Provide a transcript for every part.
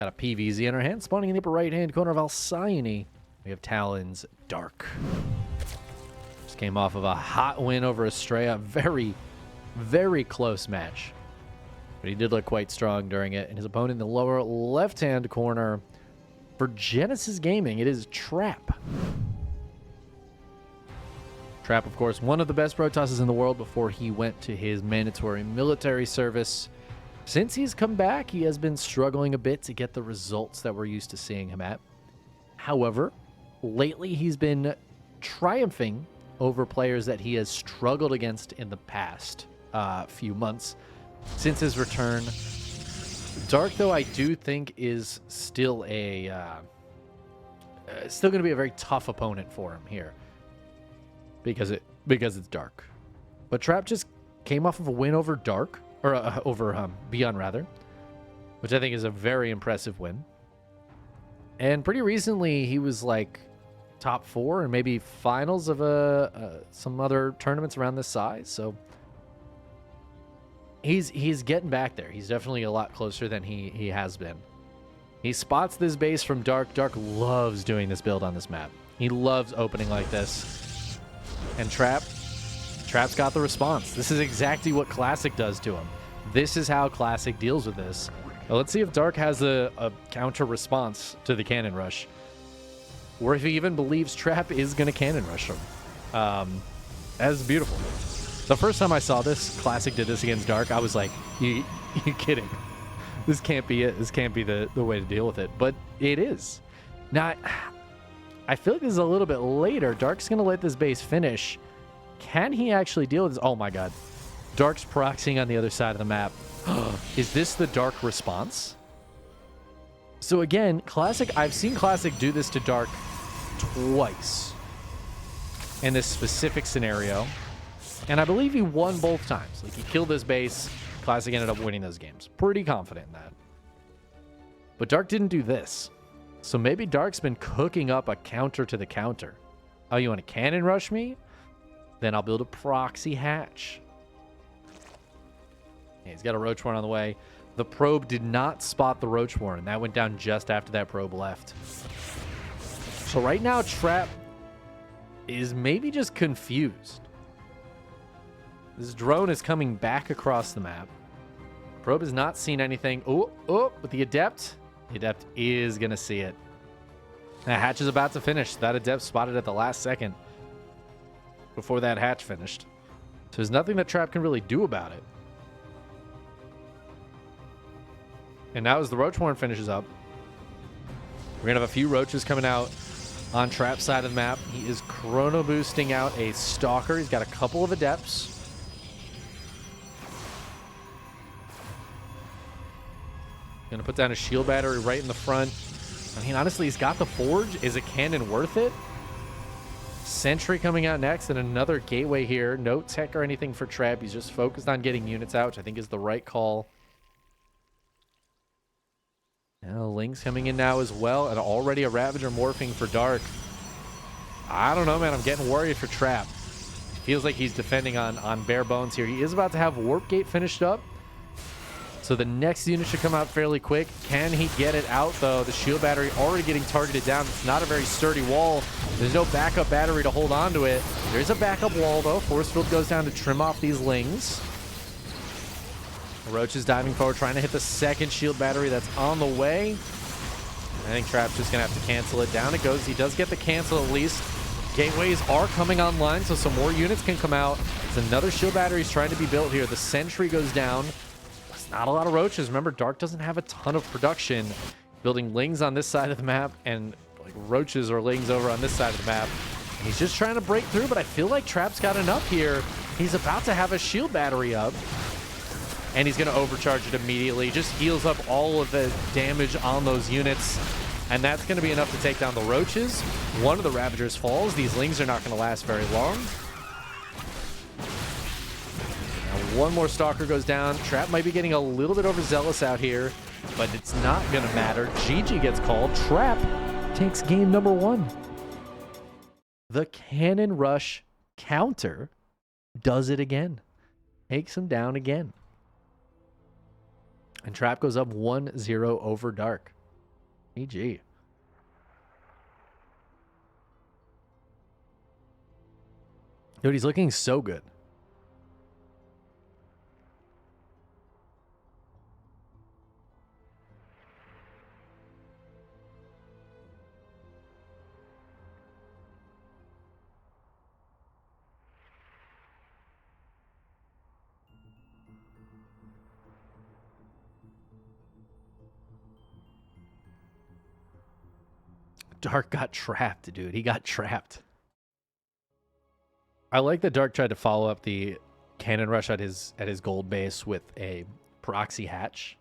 Got a PVZ in our hand, spawning in the upper right-hand corner of Alcyone. We have Talon's Dark. Just came off of a hot win over Estrella. Very, very close match. But he did look quite strong during it. And his opponent in the lower left-hand corner for Genesis Gaming, it is Trap. Trap, of course, one of the best Protosses in the world before he went to his mandatory military service. Since he's come back, he has been struggling a bit to get the results that we're used to seeing him at. However, lately he's been triumphing over players that he has struggled against in the past few months since his return. Dark, though, I do think is still a still going to be a very tough opponent for him here because it's Dark. But Trap just came off of a win over Dark, or over Beyond rather, which I think is a very impressive win. And pretty recently, he was like top 4 and maybe finals of some other tournaments around this size. So he's getting back there. He's definitely a lot closer than he has been. He spots this base from Dark. Dark loves doing this build on this map. He loves opening like this. And Trap's got the response. This is exactly what Classic does to him. This is how Classic deals with this. Now, let's see if Dark has a counter response to the cannon rush, or if he even believes Trap is going to cannon rush him. That's beautiful. The first time I saw this, Classic did this against Dark, I was like, you kidding? This can't be it. This can't be the way to deal with it. But it is. Now, I feel like this is a little bit later. Dark's going to let this base finish. Can he actually deal with this? Oh my god. Dark's proxying on the other side of the map. Is this the Dark response? So again, Classic, I've seen Classic do this to Dark twice in this specific scenario. And I believe he won both times. Like, he killed this base. Classic ended up winning those games. Pretty confident in that. But Dark didn't do this. So maybe Dark's been cooking up a counter to the counter. Oh, you want to cannon rush me? Then I'll build a proxy hatch. Yeah, he's got a Roach Warren on the way. The probe did not spot the Roach Warren. That went down just after that probe left. So right now, Trap is maybe just confused. This drone is coming back across the map. Probe has not seen anything. Oh, but the Adept is going to see it. That hatch is about to finish. That Adept spotted at the last second before that hatch finished. So there's nothing that Trap can really do about it. And now as the Roach Warren finishes up, we're going to have a few Roaches coming out on Trap's side of the map. He is chrono boosting out a Stalker. He's got a couple of Adepts. Going to put down a shield battery right in the front. I mean, honestly, he's got the Forge. Is a cannon worth it? Sentry coming out next and another gateway here. No tech or anything for Trap. He's just focused on getting units out, which I think is the right call. Now Link's coming in now as well, and already a Ravager morphing for Dark. I don't know, man. I'm getting worried for Trap. Feels like he's defending on bare bones here. He is about to have Warp Gate finished up. So the next unit should come out fairly quick. Can he get it out, though? The shield battery already getting targeted down. It's not a very sturdy wall. There's no backup battery to hold on to it. There's a backup wall, though. Force Field goes down to trim off these Lings. Roach is diving forward, trying to hit the second shield battery that's on the way. I think Trap's just going to have to cancel it. Down it goes. He does get the cancel at least. Gateways are coming online, so some more units can come out. There's another shield battery is trying to be built here. The Sentry goes down. Not a lot of Roaches. Remember, Dark doesn't have a ton of production. Building Lings on this side of the map and like Roaches or Lings over on this side of the map. He's just trying to break through, but I feel like Trap's got enough here. He's about to have a shield battery up. And he's going to overcharge it immediately. Just heals up all of the damage on those units. And that's going to be enough to take down the Roaches. One of the Ravagers falls. These Lings are not going to last very long. One more Stalker goes down. Trap might be getting a little bit overzealous out here, but it's not going to matter. GG gets called. Trap takes game number 1. The Cannon Rush counter does it again. Takes him down again. And Trap goes up 1-0 over Dark. EG. Dude, he's looking so good. Dark got trapped, dude. He got trapped. I like that Dark tried to follow up the cannon rush at his gold base with a proxy hatch.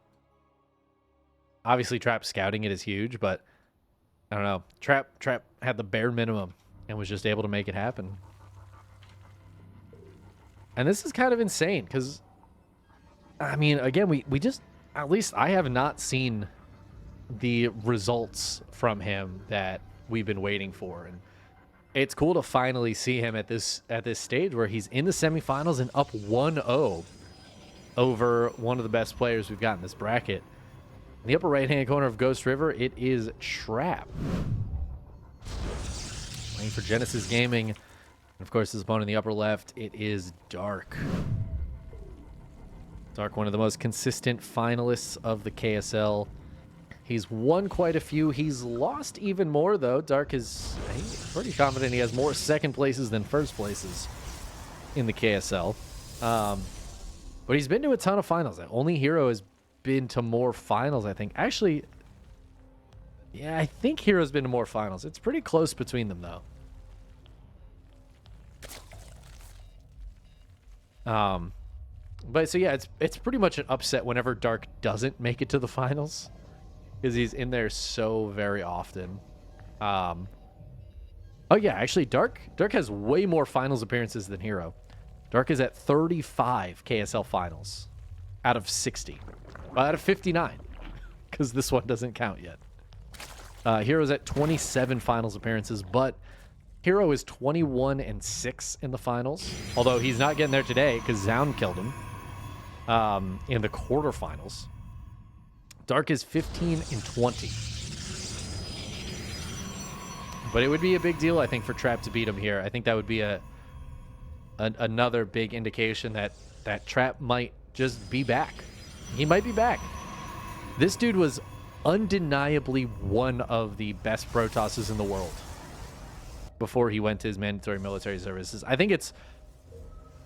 Obviously, Trap scouting it is huge, but I don't know. Trap had the bare minimum and was just able to make it happen. And this is kind of insane because, I mean, again, we just, at least I have not seen the results from him that we've been waiting for. And it's cool to finally see him at this stage where he's in the semifinals and up 1-0 over one of the best players we've got in this bracket. In the upper right-hand corner of Ghost River, it is Trap. Playing for Genesis Gaming. And of course, his opponent in the upper left, it is Dark. Dark, one of the most consistent finalists of the KSL. He's won quite a few. He's lost even more, though. Dark is pretty confident he has more second places than first places in the KSL. But he's been to a ton of finals. Only Hero has been to more finals, I think. Actually, yeah, I think Hero's been to more finals. It's pretty close between them, though. But so, yeah, it's pretty much an upset whenever Dark doesn't make it to the finals, because he's in there so very often. Oh yeah, actually Dark has way more finals appearances than Hero. Dark is at 35 KSL finals out of 60. Well, out of 59, because this one doesn't count yet. Hero's at 27 finals appearances, but Hero is 21-6 in the finals. Although he's not getting there today because Zound killed him in the quarterfinals. Dark is 15-20. But it would be a big deal, I think, for Trap to beat him here. I think that would be another big indication that Trap might just be back. He might be back. This dude was undeniably one of the best Protosses in the world before he went to his mandatory military services. I think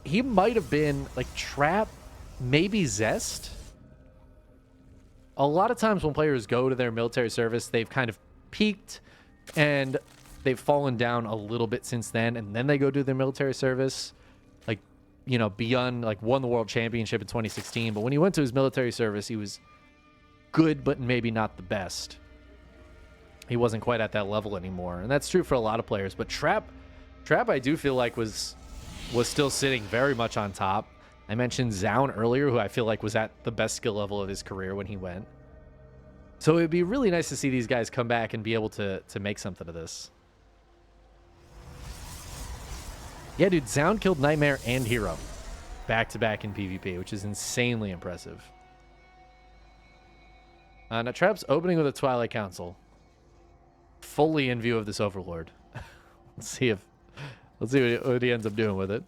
he might have been like Trap, maybe Zest. A lot of times when players go to their military service, they've kind of peaked and they've fallen down a little bit since then, and then they go do their military service. Like, you know, Beyond like won the world championship in 2016, but when he went to his military service, he was good, but maybe not the best. He wasn't quite at that level anymore, and that's true for a lot of players. But Trap, I do feel like was still sitting very much on top. I mentioned Zound earlier, who I feel like was at the best skill level of his career when he went. So it would be really nice to see these guys come back and be able to make something of this. Yeah, dude, Zound killed Nightmare and Hero back-to-back in PvP, which is insanely impressive. Now Trap's opening with a Twilight Council, fully in view of this Overlord. Let's see what he ends up doing with it.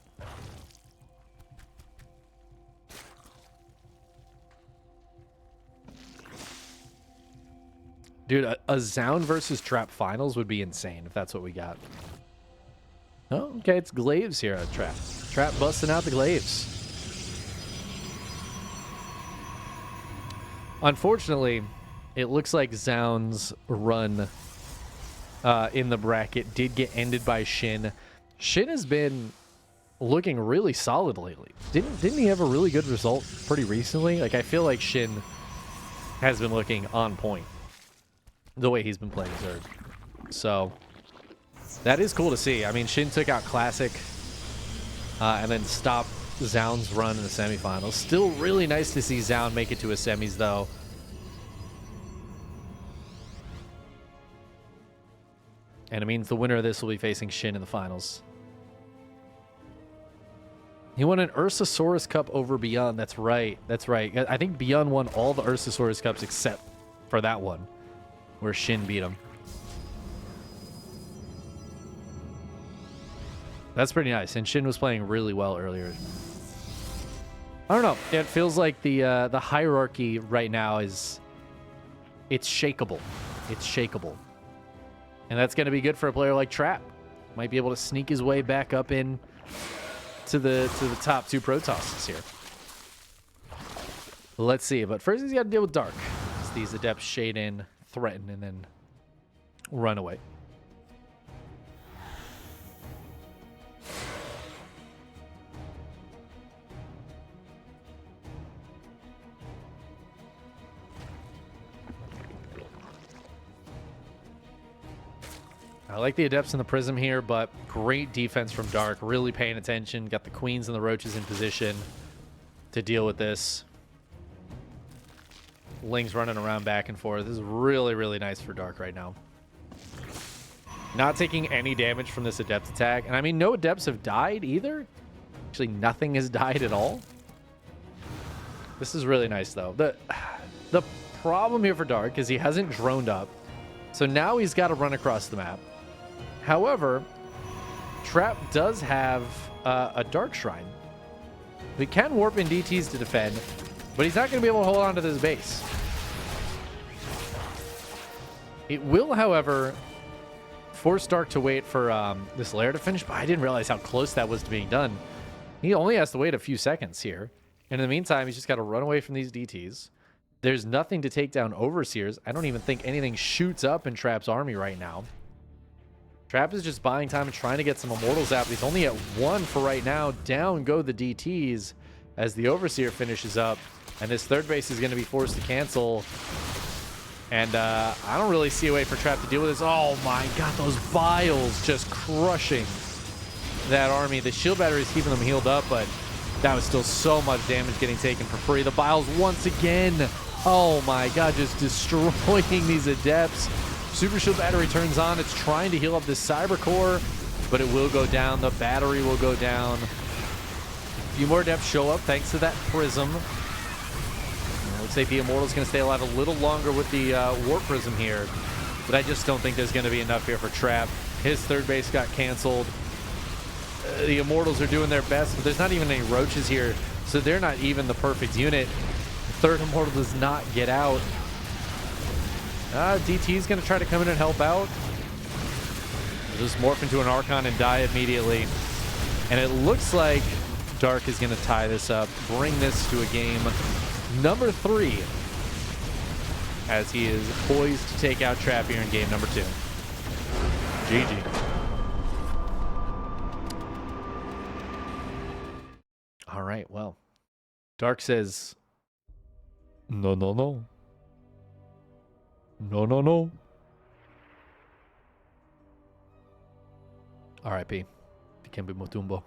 Dude, a Zound versus Trap finals would be insane if that's what we got. Oh, okay, it's Glaives here at Trap. Trap busting out the Glaives. Unfortunately, it looks like Zound's run in the bracket did get ended by Shin. Shin has been looking really solid lately. Didn't he have a really good result pretty recently? Like, I feel like Shin has been looking on point the way he's been playing Zerg. So that is cool to see. I mean, Shin took out Classic and then stopped Zound's run in the semifinals. Still really nice to see Zound make it to his semis, though. And it means the winner of this will be facing Shin in the finals. He won an Ursasaurus Cup over Beyond. That's right. That's right. I think Beyond won all the Ursasaurus Cups except for that one, where Shin beat him. That's pretty nice. And Shin was playing really well earlier. I don't know. It feels like the hierarchy right now it's shakeable. It's shakeable. And that's going to be good for a player like Trap. Might be able to sneak his way back up in to the top 2 Protosses here. Let's see. But first he's got to deal with Dark. As these Adepts shade in, threaten, and then run away. I like the Adepts in the Prism here, but great defense from Dark. Really paying attention. Got the Queens and the Roaches in position to deal with this. Ling's running around back and forth. This is really, really nice for Dark right now. Not taking any damage from this Adept attack. And I mean, no Adepts have died either. Actually, nothing has died at all. This is really nice, though. The problem here for Dark is he hasn't droned up. So now he's got to run across the map. However, Trap does have a Dark Shrine. We can warp in DTs to defend, but he's not going to be able to hold on to this base. It will, however, force Dark to wait for this lair to finish, but I didn't realize how close that was to being done. He only has to wait a few seconds here. And in the meantime, he's just got to run away from these DTs. There's nothing to take down Overseers. I don't even think anything shoots up in Trap's army right now. Trap is just buying time and trying to get some Immortals out, but he's only at 1 for right now. Down go the DTs as the Overseer finishes up, and this third base is going to be forced to cancel. And I don't really see a way for Trap to deal with this. Oh my god, those vials just crushing that army. The shield battery is keeping them healed up, but that was still so much damage getting taken for free. The vials once again. Oh my god, just destroying these Adepts. Super Shield Battery turns on. It's trying to heal up this Cyber Core, but it will go down. The battery will go down. A few more Adepts show up thanks to that Prism. It looks like the Immortal's going to stay alive a little longer with the Warp Prism here, but I just don't think there's going to be enough here for Trap. His third base got canceled. The Immortals are doing their best, but there's not even any Roaches here, so they're not even the perfect unit. The third Immortal does not get out. DT's going to try to come in and help out. He'll just morph into an Archon and die immediately. And it looks like Dark is going to tie this up, bring this to a game number 3, as he is poised to take out Trap here in game number 2. GG. All right, well, Dark says, no, no, no. No, no, no. R.I.P. Dikembe Mutombo.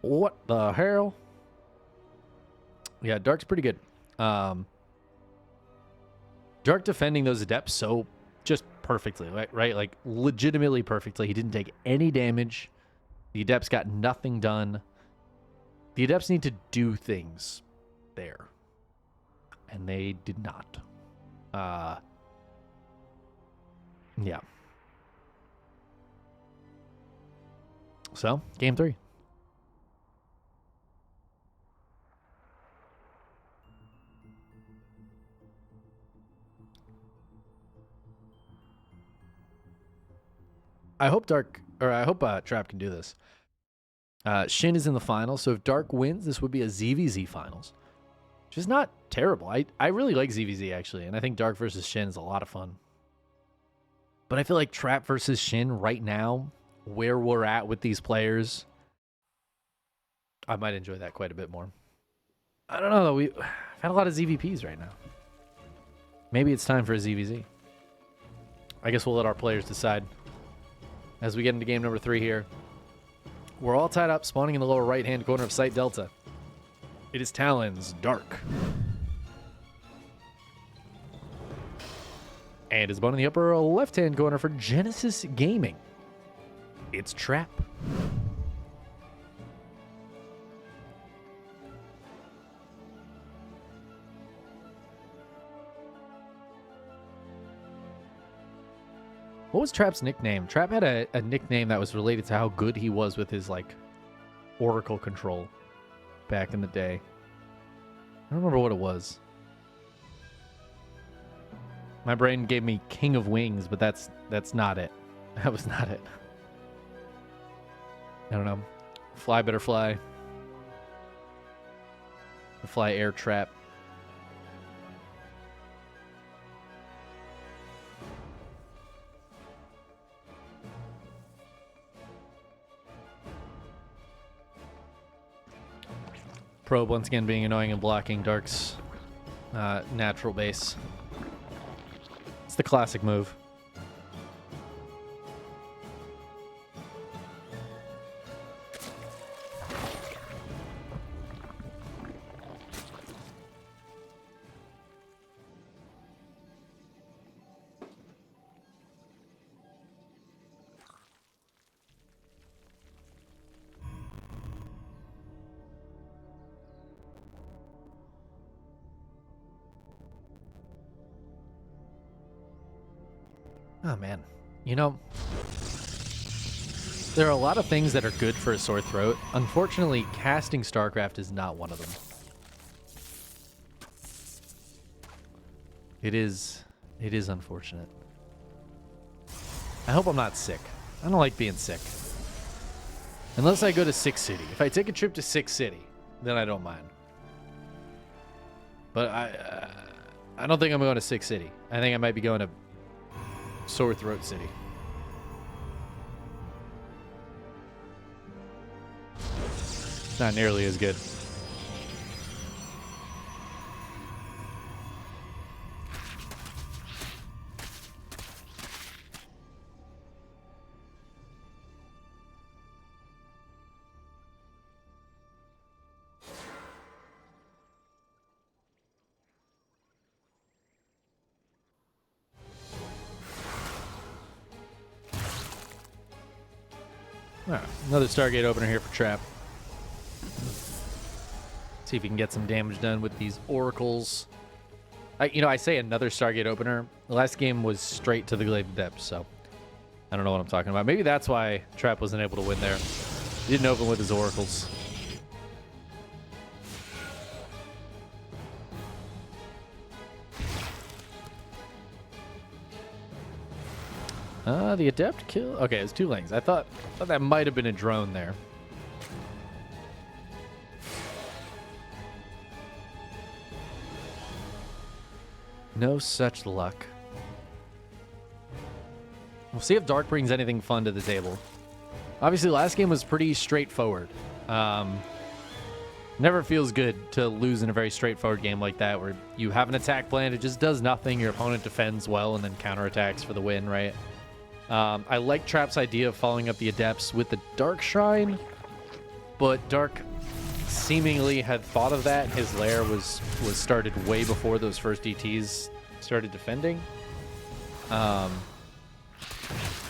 What the hell? Yeah, Dark's pretty good. Dark defending those Adepts so just perfectly, right? Like, legitimately perfectly. He didn't take any damage. The Adepts got nothing done. The Adepts need to do things there. And they did not. Yeah. So, game 3. I hope Trap can do this. Shin is in the finals, so if Dark wins, this would be a ZVZ finals. Which is not terrible. I really like ZVZ, actually, and I think Dark versus Shin is a lot of fun. But I feel like Trap versus Shin right now, where we're at with these players, I might enjoy that quite a bit more. I don't know, though. We've had a lot of ZVPs right now. Maybe it's time for a ZVZ. I guess we'll let our players decide. As we get into game number 3 here, we're all tied up, spawning in the lower right-hand corner of Site Delta. It is Talon's Dark. And it's spawned in the upper left-hand corner for Genesis Gaming. It's Trap. What was Trap's nickname? Trap had a nickname that was related to how good he was with his, like, Oracle control back in the day. I don't remember what it was. My brain gave me King of Wings, but that's not it. That was not it. I don't know. Fly better fly. The fly air trap. Probe once again being annoying and blocking Dark's natural base. It's the classic move. Oh, man. You know, there are a lot of things that are good for a sore throat. Unfortunately, casting StarCraft is not one of them. It is unfortunate. I hope I'm not sick. I don't like being sick. Unless I go to Sick City. If I take a trip to Sick City, then I don't mind. But I don't think I'm going to Sick City. I think I might be going to Sore Throat City. Not nearly as good. All right, another Stargate opener here for Trap. See if he can get some damage done with these oracles. I say another Stargate opener. The last game was straight to the Glaive of Depths, so I don't know what I'm talking about. Maybe that's why Trap wasn't able to win there. He didn't open with his oracles. The Adept kill? Okay, it was 2 lanes. I thought that might have been a drone there. No such luck. We'll see if Dark brings anything fun to the table. Obviously, last game was pretty straightforward. Never feels good to lose in a very straightforward game like that, where you have an attack plan, it just does nothing, your opponent defends well, and then counterattacks for the win, right? I like Trap's idea of following up the Adepts with the Dark Shrine, but Dark seemingly had thought of that. His lair was started way before those first DTs started defending. I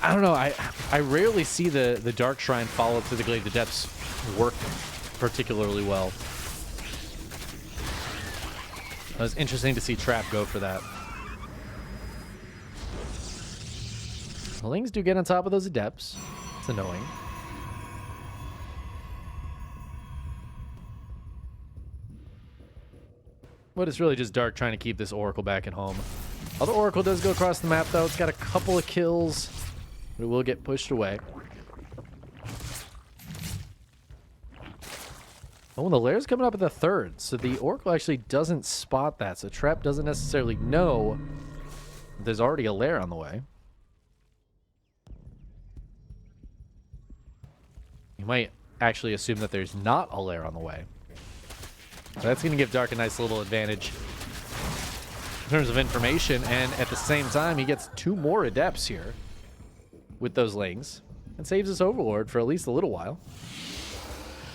don't know. I rarely see the Dark Shrine follow up to the Glaive of Depths work particularly well. It was interesting to see Trap go for that. The Lings do get on top of those Adepts. It's annoying. But it's really just Dark trying to keep this Oracle back at home. Although Oracle does go across the map, though. It's got a couple of kills, but it will get pushed away. Oh, and the lair's coming up at the 3rd, so the Oracle actually doesn't spot that, so Trap doesn't necessarily know there's already a lair on the way. You might actually assume that there's not a lair on the way. So that's going to give Dark a nice little advantage in terms of information, and at the same time, he gets 2 more Adepts here with those Lings and saves his Overlord for at least a little while.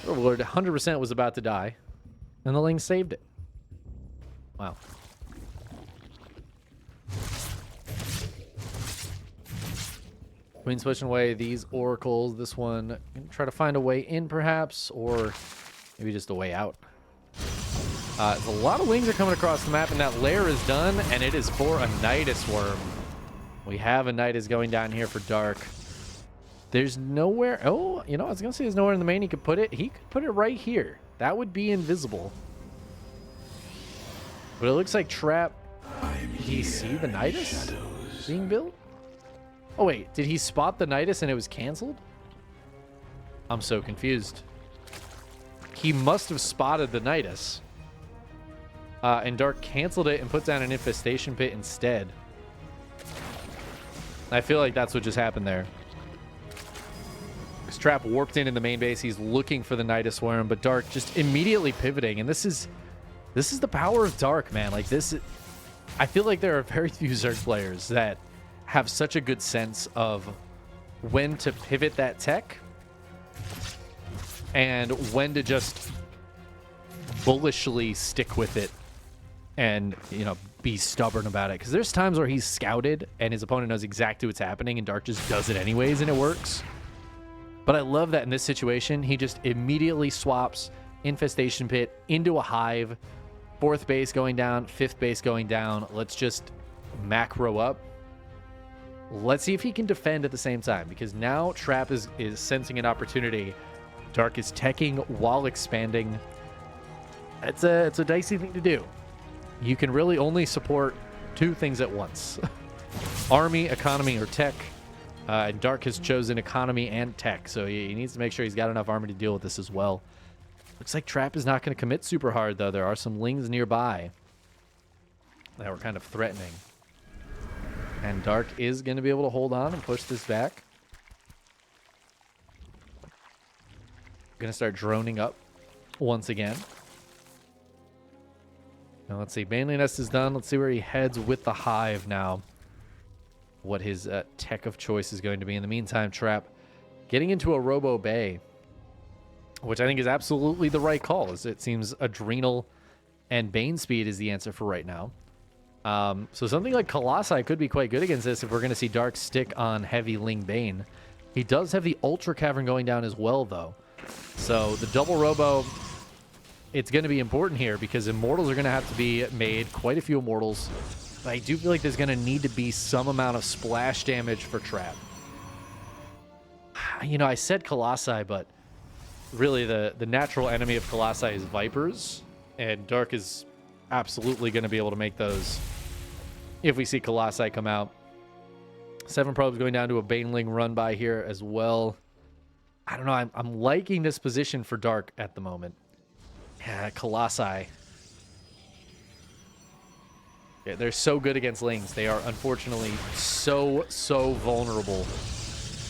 Overlord 100% was about to die, and the Lings saved it. Wow. Queen switching away these oracles. This one try to find a way in, perhaps, or maybe just a way out. A lot of Lings are coming across the map, and that lair is done, and it is for a Nidus Worm. We have a Nidus going down here for Dark. There's nowhere... Oh, you know, I was going to say there's nowhere in the main he could put it. He could put it right here. That would be invisible. But it looks like Trap... Did he see the Nidus being built? Oh, wait. Did he spot the Nidus and it was canceled? I'm so confused. He must have spotted the Nidus. And Dark canceled it and put down an Infestation Pit instead. I feel like that's what just happened there. This Trap warped in the main base. He's looking for the Nidus Swarm, but Dark just immediately pivoting. And this is the power of Dark, man. Like this, I feel like there are very few Zerg players that have such a good sense of when to pivot that tech and when to just bullishly stick with it and, you know, be stubborn about it. Because there's times where he's scouted and his opponent knows exactly what's happening and Dark just does it anyways and it works. But I love that in this situation, he just immediately swaps Infestation Pit into a Hive. 4th base going down, 5th base going down. Let's just macro up. Let's see if he can defend at the same time, because now Trap is sensing an opportunity. Dark is teching while expanding. It's a dicey thing to do. You can really only support 2 things at once. Army, economy, or tech. And Dark has chosen economy and tech, so he needs to make sure he's got enough army to deal with this as well. Looks like Trap is not going to commit super hard, though. There are some Lings nearby that were kind of threatening. And Dark is going to be able to hold on and push this back. Going to start droning up once again. Now, let's see. Baneling Nest is done. Let's see where he heads with the Hive now. What his tech of choice is going to be. In the meantime, Trap getting into a Robo Bay, which I think is absolutely the right call, as it seems Adrenal and Bane Speed is the answer for right now. So something like Colossi could be quite good against this if we're going to see Dark stick on heavy Ling Bane. He does have the Ultra Cavern going down as well, though. So the double Robo, it's going to be important here because Immortals are going to have to be made, quite a few Immortals. But I do feel like there's going to need to be some amount of splash damage for Trap. You know, I said Colossi, but really the natural enemy of Colossi is Vipers, and Dark is absolutely going to be able to make those if we see Colossi come out. 7 probes going down to a Baneling run by here as well. I don't know. I'm liking this position for Dark at the moment. Yeah, Colossi. Yeah, they're so good against Lings. They are unfortunately so vulnerable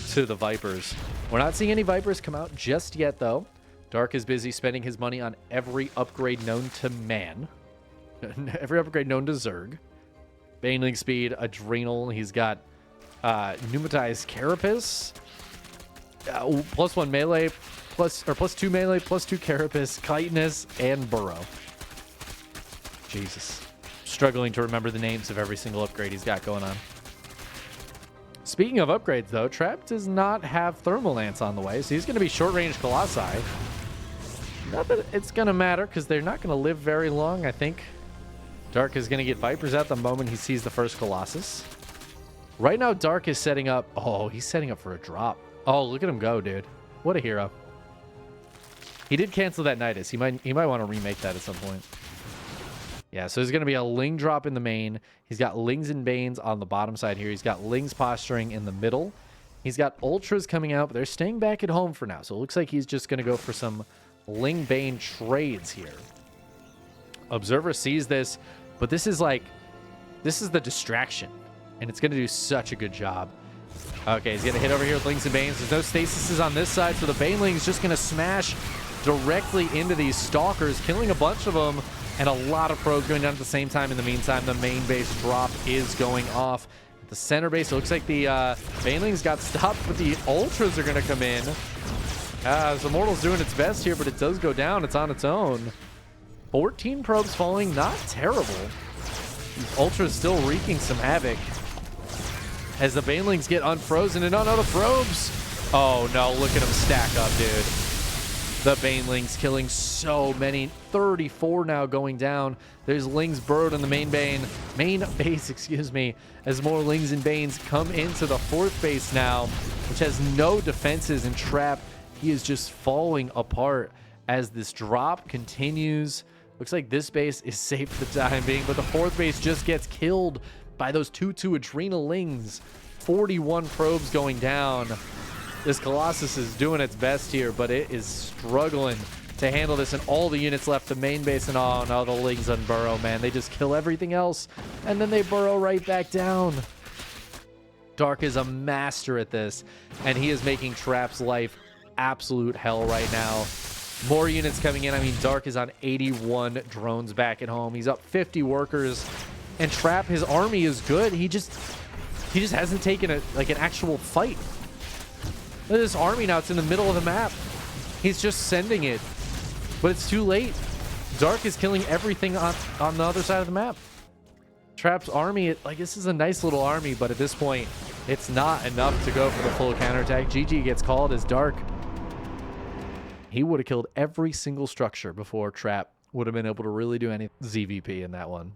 to the Vipers. We're not seeing any Vipers come out just yet, though. Dark is busy spending his money on every upgrade known to man. Every upgrade known to Zerg. Baneling Speed, Adrenal. He's got Pneumatized Carapace. +1 melee, +2 melee, +2 Carapace, Chitinous, and Burrow. Jesus. Struggling to remember the names of every single upgrade he's got going on. Speaking of upgrades, though, Trap does not have Thermal Lance on the way, so he's going to be short-range Colossi. Not that it's going to matter, because they're not going to live very long, I think. Dark is going to get Vipers out the moment he sees the first Colossus. Right now, Dark is setting up... Oh, he's setting up for a drop. Oh, look at him go, dude. What a hero. He did cancel that Nidus. He might want to remake that at some point. Yeah, so there's going to be a Ling drop in the main. He's got Lings and Banes on the bottom side here. He's got Lings posturing in the middle. He's got Ultras coming out, but they're staying back at home for now. So it looks like he's just going to go for some Ling Bane trades here. Observer sees this, but this is the distraction, and it's going to do such a good job. Okay, he's going to hit over here with Lings and Banes. There's no stasises on this side, so the Baneling's just going to smash directly into these Stalkers, killing a bunch of them, and a lot of probes going down at the same time. In the meantime, the main base drop is going off. At the center base, it looks like the Banelings got stopped, but the Ultras are going to come in. So Immortal's doing its best here, but it does go down. It's on its own. 14 probes falling, not terrible. Ultra's still wreaking some havoc as the Banelings get unfrozen, and oh no, the probes. Oh no, look at him stack up, dude. The Banelings killing so many. 34 now going down. There's Lings burrowed in the main base, excuse me, as more Lings and Banes come into the fourth base now, which has no defenses, and Trap, he is just falling apart as this drop continues. Looks like this base is safe for the time being, but the fourth base just gets killed by those 2/2 Adrenal Lings. 41 probes going down. This Colossus is doing its best here, but it is struggling to handle this, and all the units left the main base, and oh no, the Lings unburrow, man. They just kill everything else, and then they burrow right back down. Dark is a master at this, and he is making Trap's life absolute hell right now. More units coming in. I mean, Dark is on 81 drones back at home. He's up 50 workers, and Trap, his army is good. He just hasn't taken an actual fight. Look at this army now. It's in the middle of the map. He's just sending it, but it's too late. Dark is killing everything on the other side of the map. Trap's army, this is a nice little army, but at this point, it's not enough to go for the full counterattack. GG gets called as Dark. He would have killed every single structure before Trap would have been able to really do any ZVP in that one.